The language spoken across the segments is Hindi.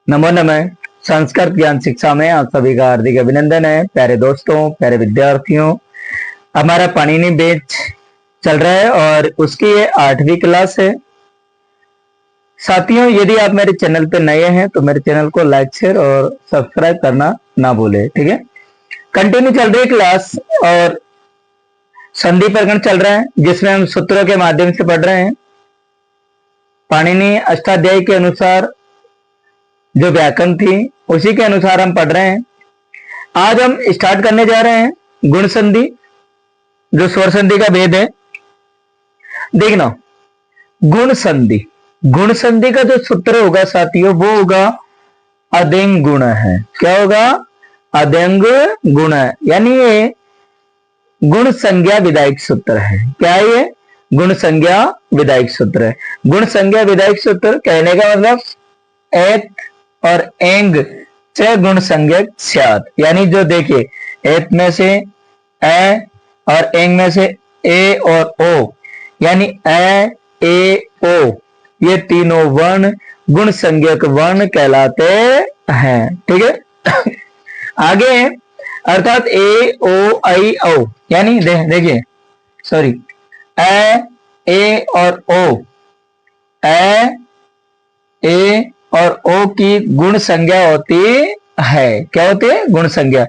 नमो नमः। संस्कृत ज्ञान शिक्षा में आप सभी का हार्दिक अभिनंदन है। प्यारे दोस्तों, प्यारे विद्यार्थियों, हमारा पाणिनि बैच चल रहा है और उसकी ये 8वीं क्लास है। साथियों, यदि आप मेरे चैनल पे नए हैं तो मेरे चैनल को लाइक शेयर और सब्सक्राइब करना ना भूले। ठीक है, कंटिन्यू चल रही है क्लास और संधि प्रकरण चल रहा है जिसमें हम सूत्रों के माध्यम से पढ़ रहे हैं। पाणिनि अष्टाध्यायी के अनुसार जो व्याकरण थी उसी के अनुसार हम पढ़ रहे हैं। आज हम स्टार्ट करने जा रहे हैं गुण संधि, जो स्वर संधि का भेद है। देखना, गुण संधि का जो सूत्र होगा साथियों वो होगा अदेंग गुण है। क्या होगा? अदेंग गुण है, यानी ये गुण संज्ञा विधायक सूत्र है। क्या है ये? गुण संज्ञा विधायक सूत्र है। गुण संज्ञा विधायक सूत्र कहने का मतलब एत और एंग से गुण संज्ञक स्यात्, यानी जो देखिए एत में से ए और एंग में से ए और ओ, यानी ए ओ, ये तीनों वर्ण गुण संज्ञक वर्ण कहलाते हैं। ठीक है आगे अर्थात ए ओ आई ओ, यानी देखिए सॉरी ए और ओ, ए और ओ की गुण संज्ञा होती है। क्या होती है? गुण संज्ञा।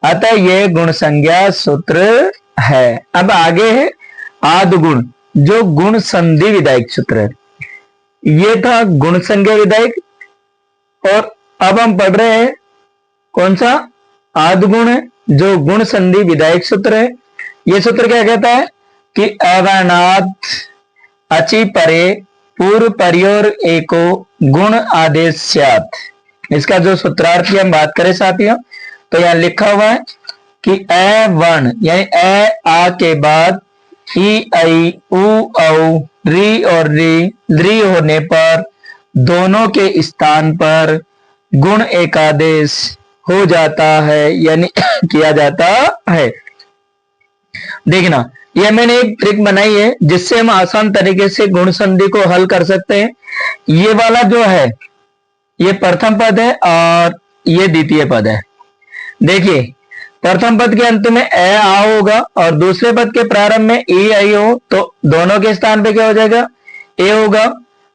अतः ये गुण संज्ञा सूत्र है। अब आगे है आदि गुण, जो गुण संधि विधायक सूत्र है। ये था गुण संज्ञा विधायक, और अब हम पढ़ रहे हैं कौन सा? आदि गुण है, जो गुण संधि विधायक सूत्र है। ये सूत्र क्या कहता है कि अवर्णात् अचि परे पूर्व परियोर एको गुण आदेश स्यात्। इसका जो सूत्रार्थ की हम बात करें साथियों, तो यहां लिखा हुआ है कि ए वर्ण यानी ए आ के बाद ई आई उ औ री और री होने पर दोनों के स्थान पर गुण एकादेश हो जाता है, यानी किया जाता है। देखना, यह मैंने एक ट्रिक बनाई है जिससे हम आसान तरीके से गुण संधि को हल कर सकते हैं। ये वाला जो है ये प्रथम पद है और ये द्वितीय पद है। देखिए, प्रथम पद के अंत में ए आ होगा और दूसरे पद के प्रारंभ में ई आई हो, तो दोनों के स्थान पे क्या हो जाएगा? ए होगा।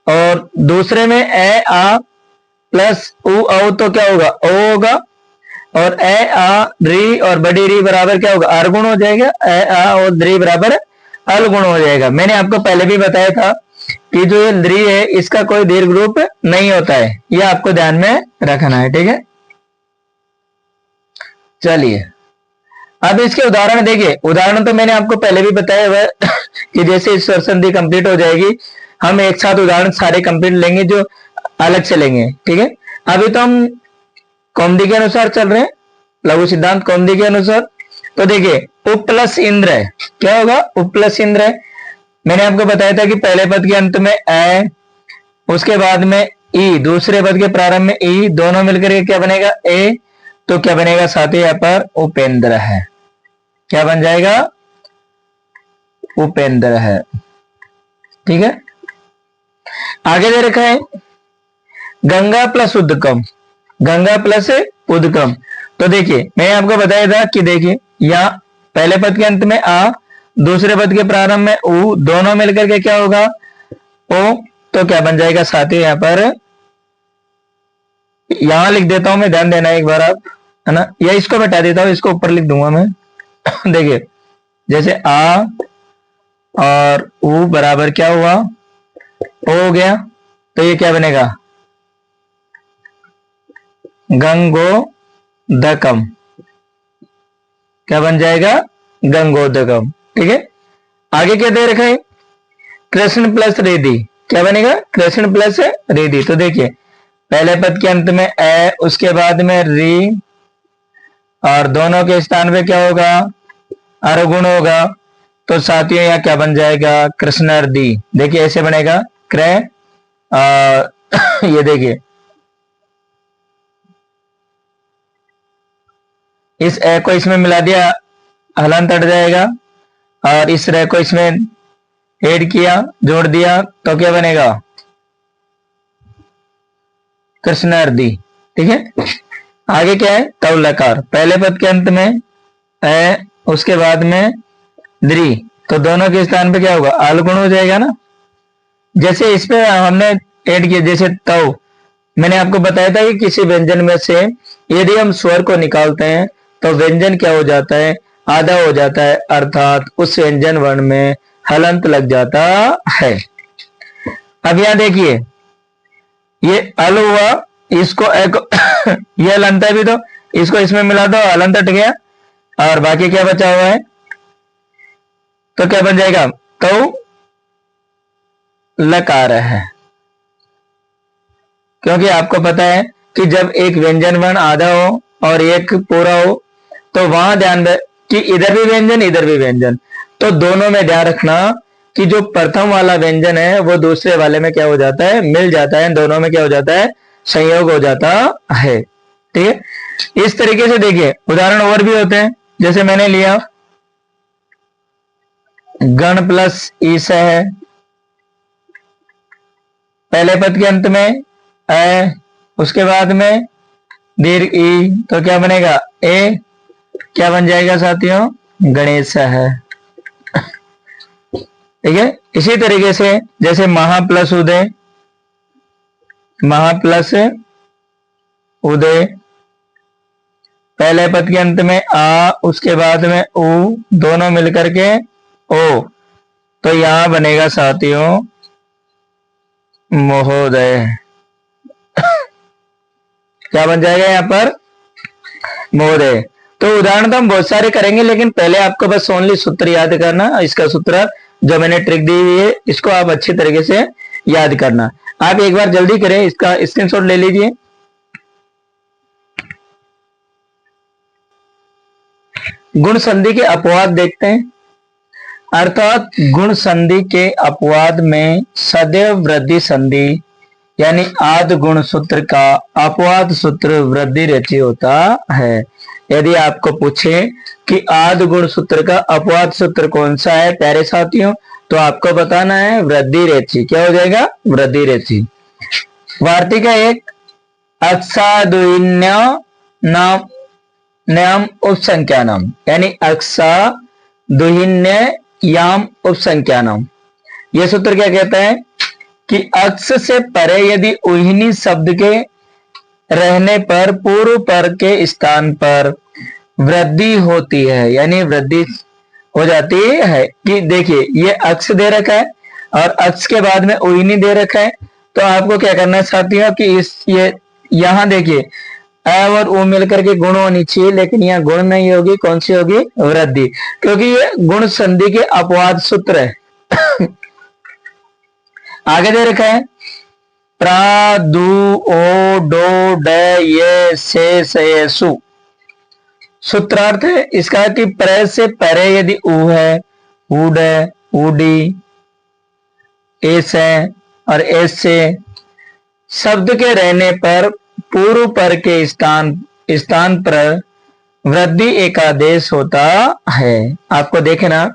और दूसरे में ए आ प्लस उ औ, तो क्या होगा? ओ होगा। और ए आ री और बड़ी री बराबर क्या होगा? अर गुण हो जाएगा। ए आ और री बराबर अल गुण हो जाएगा। मैंने आपको पहले भी बताया था कि जो ये री है इसका कोई दीर्घ रूप नहीं होता है, यह आपको ध्यान में रखना है। ठीक है, चलिए अब इसके उदाहरण देखिए। उदाहरण तो मैंने आपको पहले भी बताया हुआ कि जैसे स्वर संधि कंप्लीट हो जाएगी हम एक साथ उदाहरण सारे कंप्लीट लेंगे, जो अलग से लेंगे। ठीक है, अभी तो हम कौमुदी के अनुसार चल रहे हैं, लघु सिद्धांत कौमुदी के अनुसार। तो देखिए, उप प्लस इंद्र है। क्या होगा? उप प्लस इंद्र है। मैंने आपको बताया था कि पहले पद के अंत में ए, उसके बाद में ई, दूसरे पद के प्रारंभ में ई, दोनों मिलकर के क्या बनेगा? ए। तो क्या बनेगा साथी? यहाँ पर उपेंद्र है। क्या बन जाएगा? उपेंद्र है। ठीक है, आगे दे रखा है गंगा प्लस उद्गम। गंगा प्लस उद्गम, तो देखिए मैंने आपको बताया था कि देखिए यहाँ पहले पद के अंत में आ, दूसरे पद के प्रारंभ में उ, दोनों मिलकर के क्या होगा? ओ। तो क्या बन जाएगा साथी? यहाँ पर यहां लिख देता हूं मैं, ध्यान देना एक बार आप, है ना, या इसको बता देता हूं, इसको ऊपर लिख दूंगा मैं देखिए, जैसे आ और उ बराबर क्या हुआ? ओ हो गया। तो ये क्या बनेगा? गंगोदकम। क्या बन जाएगा? गंगोदकम। ठीक है, आगे क्या दे रखा है? कृष्ण प्लस रेदी। क्या बनेगा? कृष्ण प्लस रेदी। तो देखिए पहले पद के अंत में ए, उसके बाद में री, और दोनों के स्थान पे क्या होगा? अरगुण होगा। तो साथियों यहाँ क्या बन जाएगा? कृष्णार्दी। देखिए ऐसे बनेगा क्रय ये देखिए इस ए को इसमें मिला दिया, हलंत हट जाएगा, और इस रे को इसमें ऐड किया, जोड़ दिया, तो क्या बनेगा? कृष्णार्दी, ठीक है। आगे क्या है, तव लकार, पहले पद के अंत में ए, उसके बाद में द्री, तो दोनों के स्थान पे क्या होगा, अलगुण हो जाएगा ना। जैसे इस पे हमने ऐड किया, जैसे तव, मैंने आपको बताया था कि किसी व्यंजन में से यदि हम स्वर को निकालते हैं तो व्यंजन क्या हो जाता है, आधा हो जाता है, अर्थात उस व्यंजन वर्ण में हलंत लग जाता है। अब यहां देखिए, ये अल हुआ, इसको एक ये हलंत है भी, तो इसको इसमें मिला दो, हलंत हट गया, और बाकी क्या बचा हुआ है, तो क्या बन जाएगा, तो लकार है। क्योंकि आपको पता है कि जब एक व्यंजन वर्ण आधा हो और एक पूरा हो, तो वहां ध्यान रहे कि इधर भी व्यंजन इधर भी व्यंजन, तो दोनों में ध्यान रखना कि जो प्रथम वाला व्यंजन है वो दूसरे वाले में क्या हो जाता है, मिल जाता है, दोनों में क्या हो जाता है, संयोग हो जाता है, ठीक है। इस तरीके से देखिए उदाहरण और भी होते हैं, जैसे मैंने लिया गण प्लस ईस है, पहले पद के अंत में ए, उसके बाद में दीर्घ ई, तो क्या बनेगा, ए, क्या बन जाएगा साथियों, गणेश है, ठीक है। इसी तरीके से जैसे महा प्लस उदय, महा प्लस उदय, पहले पद के अंत में आ, उसके बाद में उ, दोनों मिलकर के ओ, तो यहां बनेगा साथियों महोदय, क्या बन जाएगा यहां पर, महोदय। तो उदाहरण तो हम बहुत सारे करेंगे, लेकिन पहले आपको बस ओनली सूत्र याद करना, इसका सूत्र जो मैंने ट्रिक दी हुई है इसको आप अच्छी तरीके से याद करना। आप एक बार जल्दी करें, इसका स्क्रीनशॉट ले लीजिए। गुण संधि के अपवाद देखते हैं, अर्थात गुण संधि के अपवाद में सदैव वृद्धि संधि यानी आद गुण सूत्र का अपवाद सूत्र वृद्धि रेचि होता है। यदि आपको पूछे कि आद गुण सूत्र का अपवाद सूत्र कौन सा है प्यारे साथियों, तो आपको बताना है वृद्धि रेचि, क्या हो जाएगा, वृद्धि रेचि। वार्ती का एक अक्सादुन्य नाम नाम उपसंख्यानम, यानी अक्सा दुहिन्य याम उपसंख्यानम, यह सूत्र क्या कहता है कि अक्ष से परे यदि उहिनी शब्द के रहने पर पूर्व पर के स्थान पर वृद्धि होती है, यानी वृद्धि हो जाती है, कि देखिए ये अक्ष दे रखा है और अक्ष के बाद में उहिनी दे रखा है, तो आपको क्या करना चाहती हो कि इस ये यहां देखिए अ और उ मिलकर के गुण होनी चाहिए, लेकिन यहाँ गुण नहीं होगी, कौन सी होगी, वृद्धि, क्योंकि ये गुण संधि के अपवाद सूत्र है। आगे दे रखा है प्रा दू ओ डो ड ये से सु, सूत्रार्थ है इसका कि प्र से परे यदि उ है, उड है, उडी, एस है और एस से शब्द के रहने पर पूर्व पर के स्थान पर वृद्धि एकादेश होता है। आपको देखना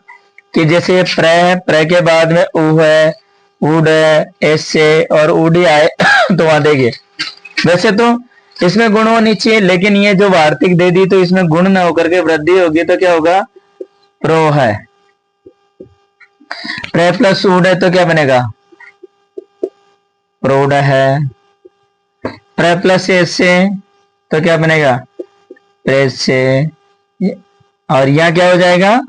कि जैसे प्र के बाद में उ है, उड है, एस से और उडी आए तो वहां देखिए वैसे तो इसमें गुण होनी चाहिए, लेकिन ये जो वार्तिक दे दी तो इसमें गुण ना होकर के वृद्धि होगी, तो क्या होगा, प्रो है, प्रे प्लस उड है तो क्या बनेगा, प्रोड है, प्रे प्लस एस से तो क्या बनेगा, प्रेस से, और यहां क्या हो जाएगा,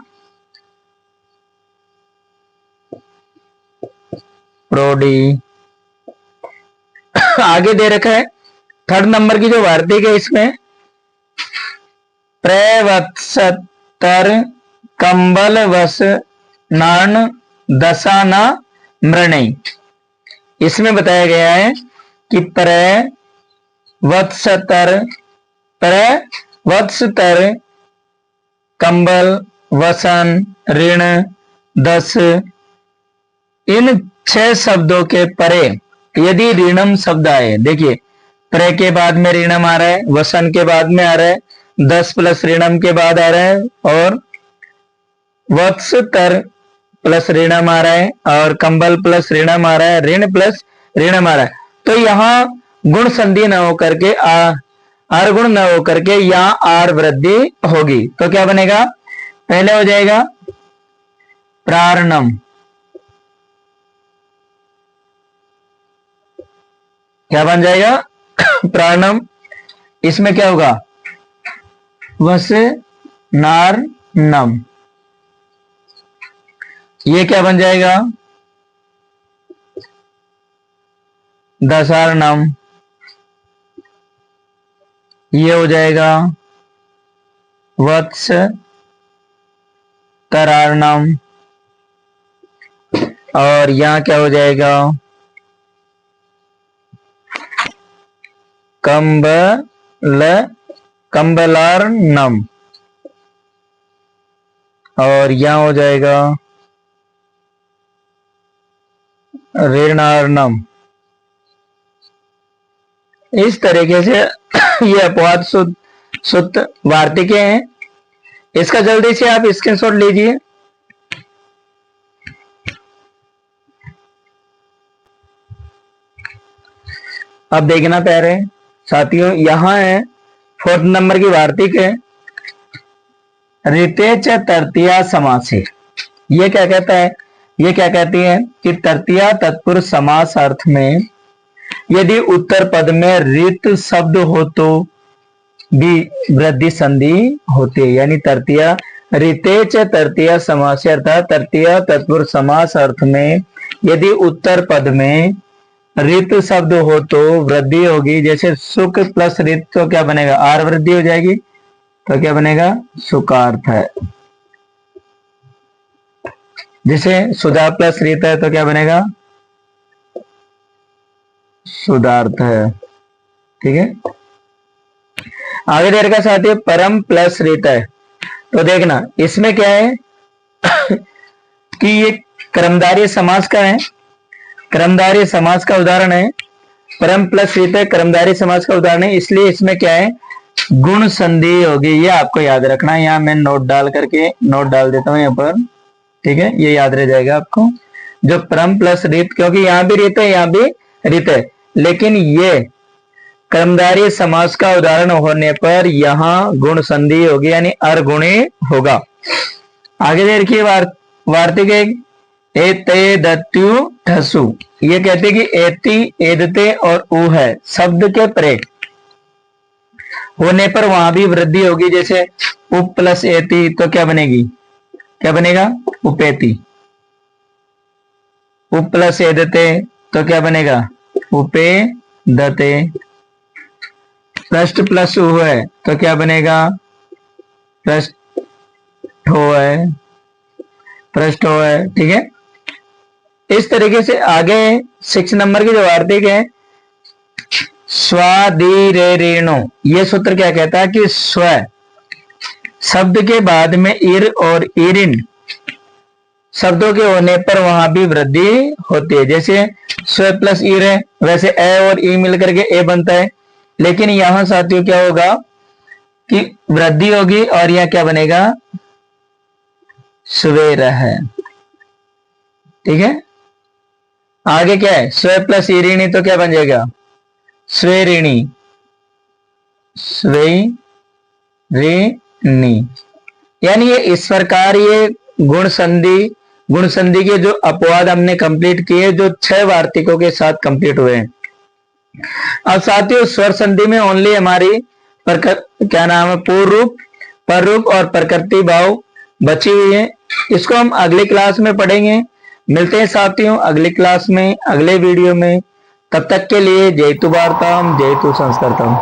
प्रोडी। आगे दे रखा है थर्ड नंबर की जो वार्तिक है इसमें प्रवत्सतर कंबल वस नान दशाना मृणय, इसमें बताया गया है कि प्रवत्सतर कंबल वसन ऋण दस, इन 6 शब्दों के परे यदि ऋणम शब्द आए, देखिए प्र के बाद में ऋणम आ रहा है, वसन के बाद में आ रहा है, 10 प्लस ऋणम के बाद आ रहा है, और वत्सतर प्लस ऋणम आ रहा है, और कंबल प्लस ऋणम आ रहा है, ऋण प्लस ऋणम आ रहा है, तो यहां गुण संधि न होकर के आर गुण न होकर के यहाँ आर वृद्धि होगी तो क्या बनेगा, पहले हो जाएगा प्रारणम, क्या बन जाएगा प्राणम। इसमें क्या होगा वस नार नम, ये क्या बन जाएगा दशार्णम, ये हो जाएगा वत्स तरार्णम, और यहां क्या हो जाएगा कंबलार्णम, और यहां हो जाएगा ऋणार्णम। इस तरीके से ये अपवाद सूत्र वार्तिकें हैं। इसका जल्दी से आप स्क्रीनशॉट लीजिए। अब देखना प्यारे साथियों, यहां है 4 नंबर की वार्तिक है, ऋते च तृतीया समासे। ये क्या कहता है, ये क्या कहती है कि तृतीया तत्पुरुष समास अर्थ में यदि उत्तर पद में ऋत शब्द हो तो भी वृद्धि संधि होती है, यानी तृतीया ऋते च तृतीया समास अर्थात तृतीया तत्पुरुष समास अर्थ में यदि उत्तर पद में ऋत शब्द हो तो वृद्धि होगी। जैसे सुख प्लस ऋत तो क्या बनेगा आर वृद्धि हो जाएगी, तो क्या बनेगा सुखार्थ है। जैसे सुधा प्लस ऋत है तो क्या बनेगा सुधार्थ है। ठीक है, आगे देर का साथ ही परम प्लस ऋत है, तो देखना इसमें क्या है कि ये कर्मधारय समास का है, कर्मधारय समास का उदाहरण है। परम प्लस ऋत है कर्मधारय समास का उदाहरण है, इसलिए इसमें क्या है गुण संधि होगी। ये आपको याद रखना है, यहाँ मैं नोट डाल देता हूं यहाँ पर। ठीक है, ये याद रह जाएगा आपको। जो परम प्लस ऋत, क्योंकि यहाँ भी ऋत है यहाँ भी ऋत है, लेकिन ये कर्मधारय समास का उदाहरण होने पर यहाँ गुण संधि होगी, यानी अर्गुणी होगा। आगे देखिए वार्तिक एते दत्यु ठसु, ये कहते कि एति एदते और उ है शब्द के परे होने पर वहां भी वृद्धि होगी। जैसे उप प्लस एति तो क्या बनेगी, क्या बनेगा उपेति। उप प्लस एदते तो क्या बनेगा उपे दते। पृष्ठ प्लस उ है तो क्या बनेगा पृष्ठो है, पृष्ठो है। ठीक है, इस तरीके से आगे 6 नंबर की जो वार्तिक है स्वादिरेणु, ये सूत्र क्या कहता है कि स्व शब्द के बाद में इर और इरिन शब्दों के होने पर वहां भी वृद्धि होती है। जैसे स्व प्लस इर है, वैसे ए और ई मिलकर के ए बनता है, लेकिन यहां साथियों क्या होगा कि वृद्धि होगी और यह क्या बनेगा स्वेर है। ठीक है, आगे क्या है स्व प्लस इरिणी तो क्या बन जाएगा स्वेरिणी, स्वेरिणी। यानी ये इस प्रकार ये गुण संधि के जो अपवाद हमने कंप्लीट किए, जो 6 वार्तिकों के साथ कंप्लीट हुए हैं। अब साथियों स्वर संधि में ओनली हमारी क्या नाम है पूर्व रूप, पर रूप और प्रकृति भाव बची हुई है। इसको हम अगली क्लास में पढ़ेंगे। मिलते हैं साथियों अगली क्लास में, अगले वीडियो में। तब तक के लिए जय तु वार्ताम जय तु संस्कृतम।